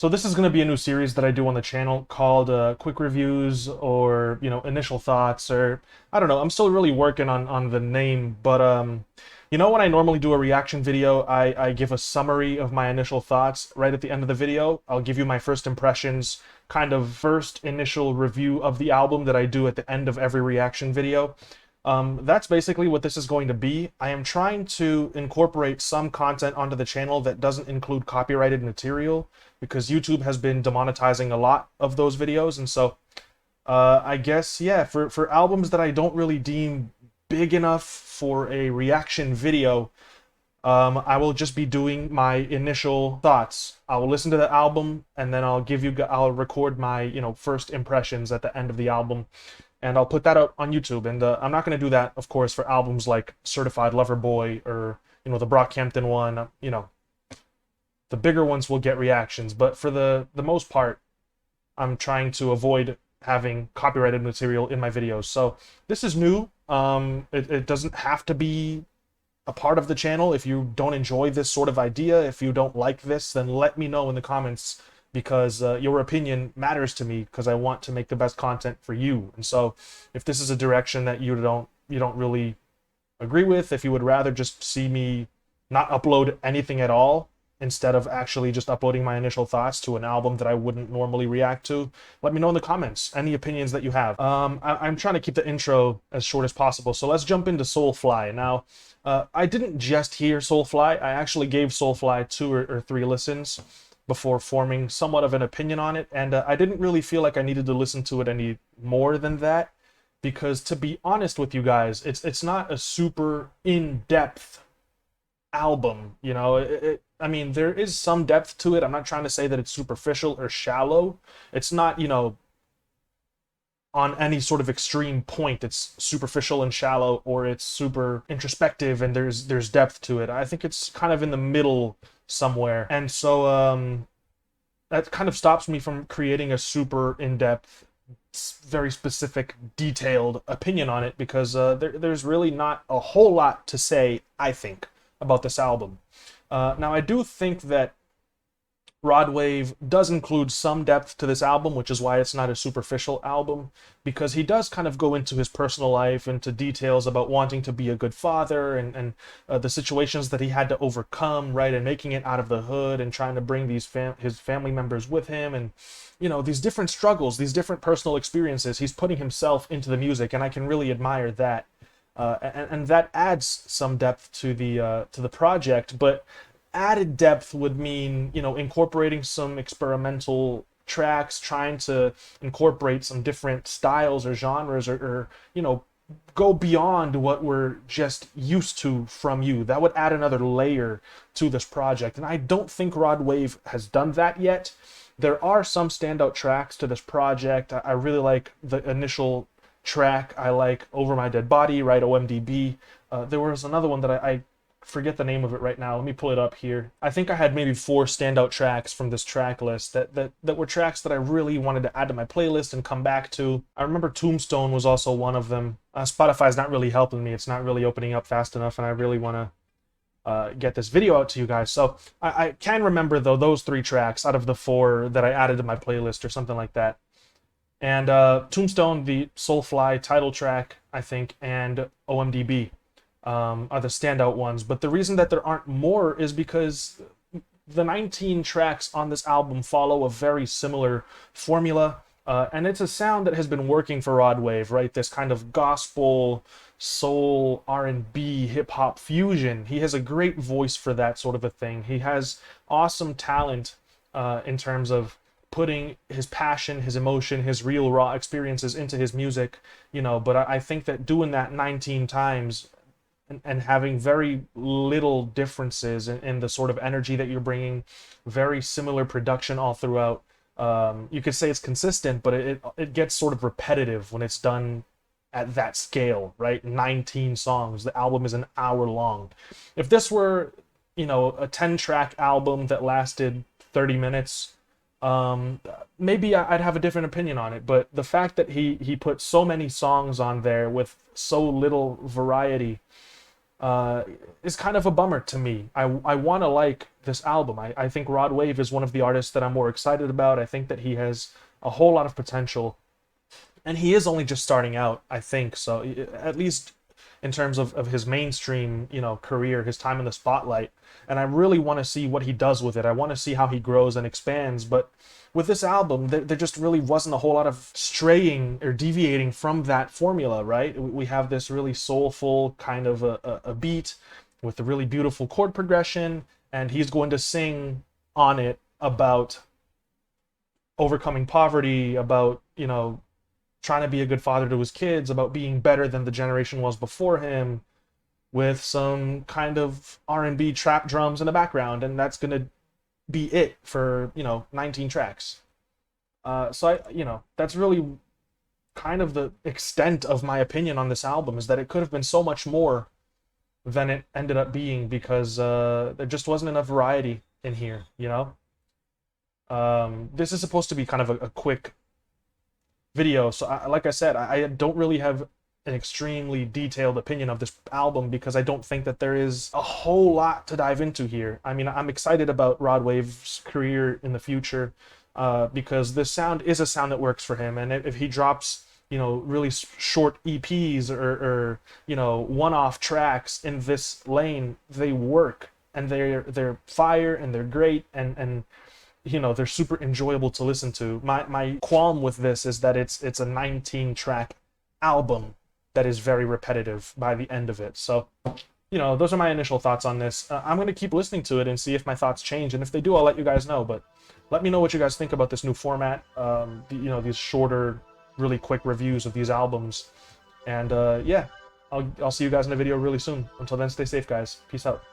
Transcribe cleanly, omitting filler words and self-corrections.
So this is going to be a new series that I do on the channel called quick reviews or, initial thoughts or I don't know. I'm still really working on the name, but when I normally do a reaction video, I give a summary of my initial thoughts right at the end of the video. I'll give you my first impressions, kind of first initial review of the album that I do at the end of every reaction video. That's basically what this is going to be. I am trying to incorporate some content onto the channel that doesn't include copyrighted material because YouTube has been demonetizing a lot of those videos. And so I guess, yeah, for albums that I don't really deem big enough for a reaction video, I will just be doing my initial thoughts. I will listen to the album and then I'll record my, first impressions at the end of the album. And I'll put that out on YouTube. And I'm not going to do that, of course, for albums like Certified Lover Boy or, the Brockhampton one. The bigger ones will get reactions. But for the most part, I'm trying to avoid having copyrighted material in my videos. So this is new. It doesn't have to be a part of the channel. If you don't enjoy this sort of idea, if you don't like this, then let me know in the comments, because your opinion matters to me, because I want to make the best content for you. And so if this is a direction that you don't really agree with, if you would rather just see me not upload anything at all instead of actually just uploading my initial thoughts to an album that I wouldn't normally react to, let me know in the comments any opinions that you have. I'm trying to keep the intro as short as possible, so let's jump into SoulFly. Now, I didn't just hear SoulFly. I actually gave SoulFly 2 or 3 listens before forming somewhat of an opinion on it, and I didn't really feel like I needed to listen to it any more than that, because to be honest with you guys, it's not a super in-depth album. I mean, there is some depth to it. I'm not trying to say that it's superficial or shallow. It's not, on any sort of extreme point it's superficial and shallow, or it's super introspective and there's depth to it. I think it's kind of in the middle somewhere. And so that kind of stops me from creating a super in-depth, very specific, detailed opinion on it, because there's really not a whole lot to say, I think, about this album. Now, I do think that Rod Wave does include some depth to this album, which is why it's not a superficial album, because he does kind of go into his personal life, into details about wanting to be a good father and the situations that he had to overcome, right, and making it out of the hood and trying to bring his family members with him, and these different struggles, these different personal experiences. He's putting himself into the music, and I can really admire that, and that adds some depth to the project. But added depth would mean, incorporating some experimental tracks, trying to incorporate some different styles or genres, or go beyond what we're just used to from you. That would add another layer to this project, and I don't think Rod Wave has done that yet. There are some standout tracks to this project. I really like the initial track. I like Over My Dead Body, right, OMDB. There was another one that I forget the name of it right now. Let me pull it up here. I think I had maybe 4 standout tracks from this track list that were tracks that I really wanted to add to my playlist and come back to. I remember Tombstone was also one of them. Spotify's not really helping me. It's not really opening up fast enough, and I really want to get this video out to you guys. So I can remember, though, those 3 tracks out of the 4 that I added to my playlist or something like that. And Tombstone, the SoulFly title track, I think, and OMDB are the standout ones. But the reason that there aren't more is because the 19 tracks on this album follow a very similar formula, and it's a sound that has been working for Rod Wave, right? This kind of gospel, soul, R&B, hip-hop fusion. He has a great voice for that sort of a thing. He has awesome talent in terms of putting his passion, his emotion, his real raw experiences into his music, but I think that doing that 19 times and having very little differences in the sort of energy that you're bringing, very similar production all throughout. You could say it's consistent, but it gets sort of repetitive when it's done at that scale, right? 19 songs. The album is an hour long. If this were, a 10-track album that lasted 30 minutes, maybe I'd have a different opinion on it. But the fact that he put so many songs on there with so little variety, uh, is kind of a bummer to me. I want to like this album. I think Rod Wave is one of the artists that I'm more excited about. I think that he has a whole lot of potential, and he is only just starting out, I think. So at least in terms of his mainstream, career, his time in the spotlight. And I really want to see what he does with it. I want to see how he grows and expands. But with this album, there just really wasn't a whole lot of straying or deviating from that formula, right? We have this really soulful kind of a beat with a really beautiful chord progression, and he's going to sing on it about overcoming poverty, about, trying to be a good father to his kids, about being better than the generation was before him, with some kind of R&B trap drums in the background, and that's gonna be it for 19 tracks. That's really kind of the extent of my opinion on this album, is that it could have been so much more than it ended up being, because there just wasn't enough variety in here. This is supposed to be kind of a quick video, so like I said, I don't really have an extremely detailed opinion of this album, because I don't think that there is a whole lot to dive into here. I mean, I'm excited about Rod Wave's career in the future, because this sound is a sound that works for him, and if he drops really short EPs or one-off tracks in this lane, they work, and they're fire, and they're great, and they're super enjoyable to listen to. My qualm with this is that it's a 19-track album that is very repetitive by the end of it. So, those are my initial thoughts on this. I'm going to keep listening to it and see if my thoughts change, and if they do, I'll let you guys know. But let me know what you guys think about this new format, these shorter, really quick reviews of these albums. And yeah, I'll see you guys in a video really soon. Until then, stay safe, guys. Peace out.